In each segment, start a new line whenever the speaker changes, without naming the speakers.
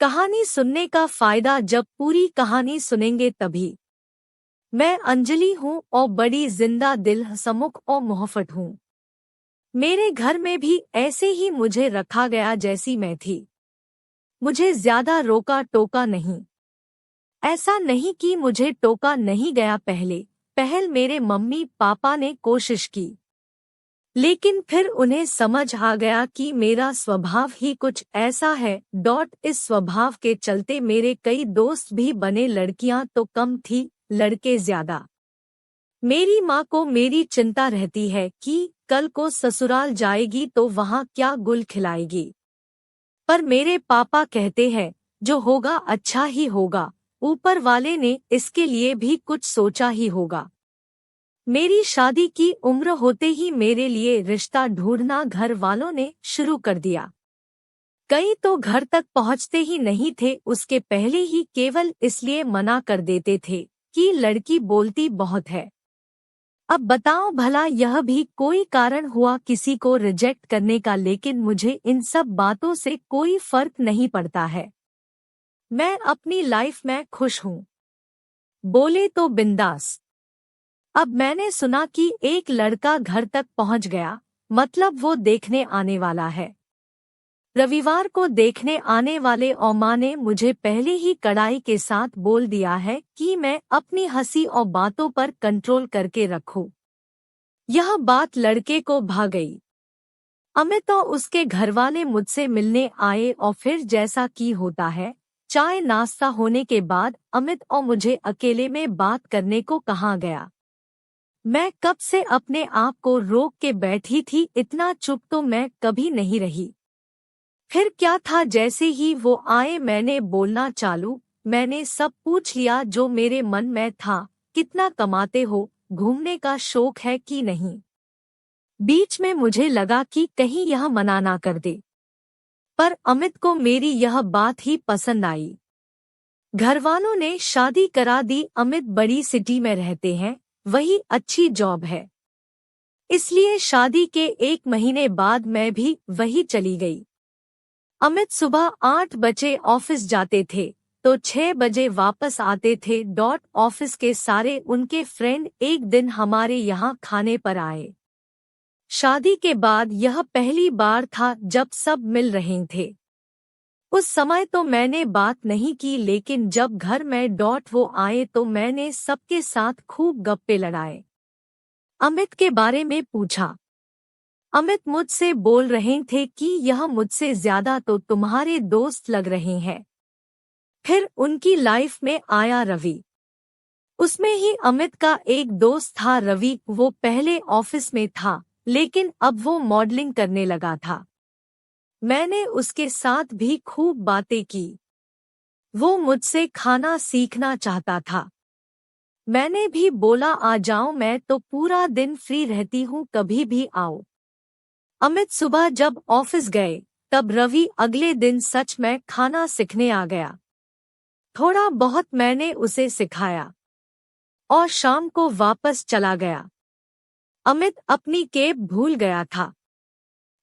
कहानी सुनने का फायदा जब पूरी कहानी सुनेंगे तभी। मैं अंजलि हूँ और बड़ी जिंदा दिल हसमुख और मुहफ़्फ़ट हूँ। मेरे घर में भी ऐसे ही मुझे रखा गया जैसी मैं थी। मुझे ज्यादा रोका टोका नहीं। ऐसा नहीं कि मुझे टोका नहीं गया। पहल मेरे मम्मी पापा ने कोशिश की, लेकिन फिर उन्हें समझ आ गया कि मेरा स्वभाव ही कुछ ऐसा है। इस स्वभाव के चलते मेरे कई दोस्त भी बने। लड़कियां तो कम थी, लड़के ज्यादा। मेरी माँ को मेरी चिंता रहती है कि कल को ससुराल जाएगी तो वहाँ क्या गुल खिलाएगी। पर मेरे पापा कहते हैं जो होगा अच्छा ही होगा, ऊपर वाले ने इसके लिए भी कुछ सोचा ही होगा। मेरी शादी की उम्र होते ही मेरे लिए रिश्ता ढूंढना घर वालों ने शुरू कर दिया। कई तो घर तक पहुंचते ही नहीं थे, उसके पहले ही केवल इसलिए मना कर देते थे कि लड़की बोलती बहुत है। अब बताओ भला यह भी कोई कारण हुआ किसी को रिजेक्ट करने का? लेकिन मुझे इन सब बातों से कोई फर्क नहीं पड़ता है। मैं अपनी लाइफ में खुश हूँ। बोले तो बिंदास। अब मैंने सुना कि एक लड़का घर तक पहुंच गया, मतलब वो देखने आने वाला है। रविवार को देखने आने वाले ओमा ने मुझे पहले ही कड़ाई के साथ बोल दिया है कि मैं अपनी हंसी और बातों पर कंट्रोल करके रखूं। यह बात लड़के को भा गई। अमित और उसके घरवाले मुझसे मिलने आए और फिर जैसा कि होता है, चाय नाश्ता होने के बाद अमित और मुझे अकेले में बात करने को कहा गया। मैं कब से अपने आप को रोक के बैठी थी, इतना चुप तो मैं कभी नहीं रही। फिर क्या था, जैसे ही वो आए मैंने बोलना चालू। मैंने सब पूछ लिया जो मेरे मन में था। कितना कमाते हो, घूमने का शौक है कि नहीं। बीच में मुझे लगा कि कहीं यह मना ना कर दे, पर अमित को मेरी यह बात ही पसंद आई। घरवालों ने शादी करा दी। अमित बड़ी सिटी में रहते हैं, वही अच्छी जॉब है, इसलिए शादी के 1 महीने बाद मैं भी वही चली गई। अमित सुबह 8 बजे ऑफिस जाते थे तो 6 बजे वापस आते थे। ऑफिस के सारे उनके फ्रेंड एक दिन हमारे यहाँ खाने पर आए। शादी के बाद यह पहली बार था जब सब मिल रहे थे। उस समय तो मैंने बात नहीं की, लेकिन जब घर में वो आए तो मैंने सबके साथ खूब गप्पे लड़ाए। अमित के बारे में पूछा। अमित मुझसे बोल रहे थे कि यह मुझसे ज्यादा तो तुम्हारे दोस्त लग रहे हैं। फिर उनकी लाइफ में आया रवि। उसमें ही अमित का एक दोस्त था रवि। वो पहले ऑफिस में था, लेकिन अब वो मॉडलिंग करने लगा था। मैंने उसके साथ भी खूब बातें की। वो मुझसे खाना सीखना चाहता था। मैंने भी बोला आ जाओ, मैं तो पूरा दिन फ्री रहती हूँ, कभी भी आओ। अमित सुबह जब ऑफिस गए तब रवि अगले दिन सच में खाना सीखने आ गया। थोड़ा बहुत मैंने उसे सिखाया और शाम को वापस चला गया। अमित अपनी कैब भूल गया था।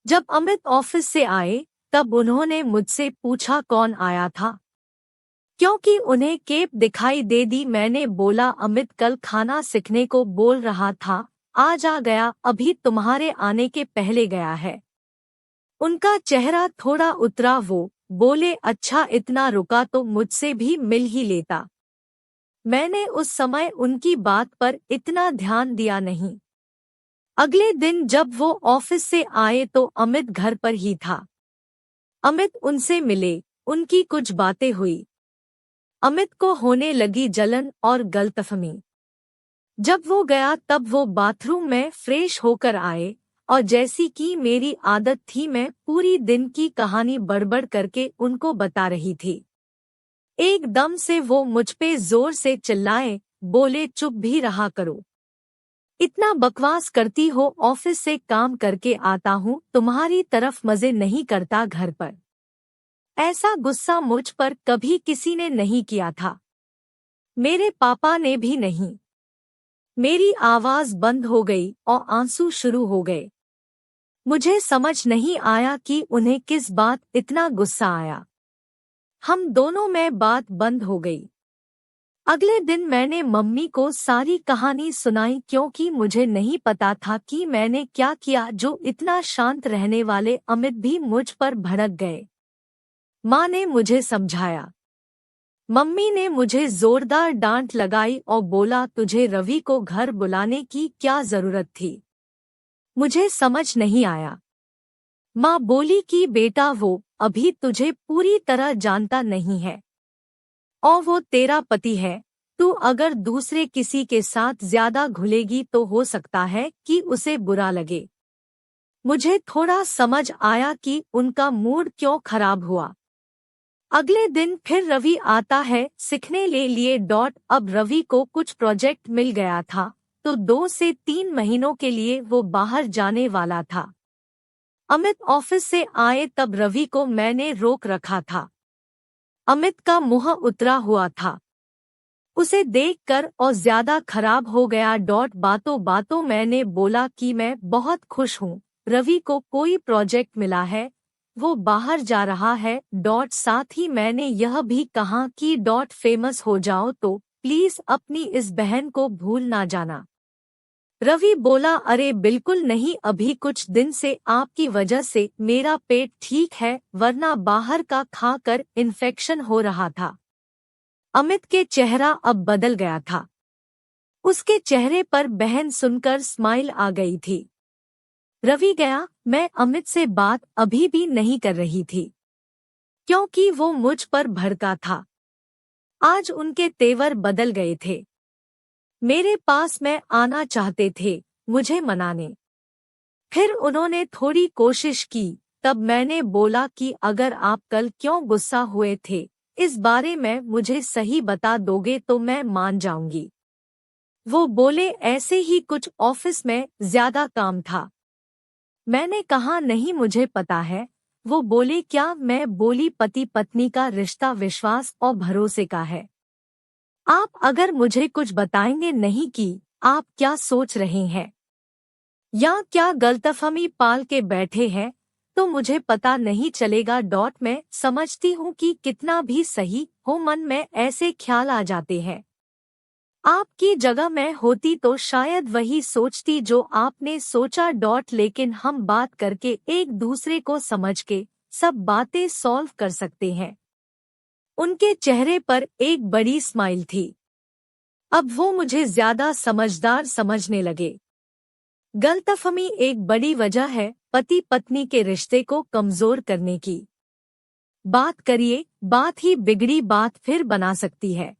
जब अमित ऑफिस से आए तब उन्होंने मुझसे पूछा कौन आया था, क्योंकि उन्हें कैब दिखाई दे दी। मैंने बोला अमित कल खाना सीखने को बोल रहा था, आज आ गया, अभी तुम्हारे आने के पहले गया है। उनका चेहरा थोड़ा उतरा। वो बोले अच्छा, इतना रुका तो मुझसे भी मिल ही लेता। मैंने उस समय उनकी बात पर इतना ध्यान दिया नहीं। अगले दिन जब वो ऑफिस से आए तो अमित घर पर ही था। अमित उनसे मिले, उनकी कुछ बातें हुई। अमित को होने लगी जलन और गलतफहमी। जब वो गया तब वो बाथरूम में फ्रेश होकर आए और जैसी कि मेरी आदत थी मैं पूरी दिन की कहानी बड़बड़ करके उनको बता रही थी। एकदम से वो मुझ पे जोर से चिल्लाए, बोले चुप भी रहा करो, इतना बकवास करती हो, ऑफिस से काम करके आता हूँ, तुम्हारी तरफ मजे नहीं करता घर पर। ऐसा गुस्सा मुझ पर कभी किसी ने नहीं किया था, मेरे पापा ने भी नहीं। मेरी आवाज बंद हो गई और आंसू शुरू हो गए। मुझे समझ नहीं आया कि उन्हें किस बात इतना गुस्सा आया। हम दोनों में बात बंद हो गई। अगले दिन मैंने मम्मी को सारी कहानी सुनाई क्योंकि मुझे नहीं पता था कि मैंने क्या किया जो इतना शांत रहने वाले अमित भी मुझ पर भड़क गए। माँ ने मुझे समझाया। मम्मी ने मुझे जोरदार डांट लगाई और बोला तुझे रवि को घर बुलाने की क्या जरूरत थी। मुझे समझ नहीं आया। माँ बोली कि बेटा वो अभी तुझे पूरी तरह जानता नहीं है और वो तेरा पति है। तू अगर दूसरे किसी के साथ ज्यादा घुलेगी तो हो सकता है कि उसे बुरा लगे। मुझे थोड़ा समझ आया कि उनका मूड क्यों खराब हुआ। अगले दिन फिर रवि आता है सीखने ले लिए। अब रवि को कुछ प्रोजेक्ट मिल गया था तो 2 से 3 महीनों के लिए वो बाहर जाने वाला था। अमित ऑफिस से आए तब रवि को मैंने रोक रखा था। अमित का मुंह उतरा हुआ था। उसे देखकर और ज्यादा खराब हो गया। बातों बातों मैंने बोला कि मैं बहुत खुश हूँ, रवि को कोई प्रोजेक्ट मिला है, वो बाहर जा रहा है। साथ ही मैंने यह भी कहा कि फेमस हो जाओ तो प्लीज अपनी इस बहन को भूल ना जाना। रवि बोला अरे बिल्कुल नहीं, अभी कुछ दिन से आपकी वजह से मेरा पेट ठीक है वरना बाहर का खाकर इन्फेक्शन हो रहा था। अमित के चेहरा अब बदल गया था। उसके चेहरे पर बहन सुनकर स्माइल आ गई थी। रवि गया। मैं अमित से बात अभी भी नहीं कर रही थी क्योंकि वो मुझ पर भड़का था। आज उनके तेवर बदल गए थे। मेरे पास में आना चाहते थे मुझे मनाने। फिर उन्होंने थोड़ी कोशिश की। तब मैंने बोला कि अगर आप कल क्यों गुस्सा हुए थे इस बारे में मुझे सही बता दोगे तो मैं मान जाऊंगी। वो बोले ऐसे ही कुछ ऑफिस में ज्यादा काम था। मैंने कहा नहीं मुझे पता है। वो बोले क्या? मैं बोली पति पत्नी का रिश्ता विश्वास और भरोसे का है। आप अगर मुझे कुछ बताएंगे नहीं कि आप क्या सोच रहे हैं या क्या गलतफहमी पाल के बैठे हैं तो मुझे पता नहीं चलेगा। मैं समझती हूँ कि कितना भी सही हो मन में ऐसे ख्याल आ जाते हैं। आपकी जगह मैं होती तो शायद वही सोचती जो आपने सोचा। लेकिन हम बात करके एक दूसरे को समझ के सब बातें सॉल्व कर सकते हैं। उनके चेहरे पर एक बड़ी स्माइल थी। अब वो मुझे ज्यादा समझदार समझने लगे। गलतफहमी एक बड़ी वजह है पति पत्नी के रिश्ते को कमजोर करने की। बात करिए, बात ही बिगड़ी बात फिर बना सकती है।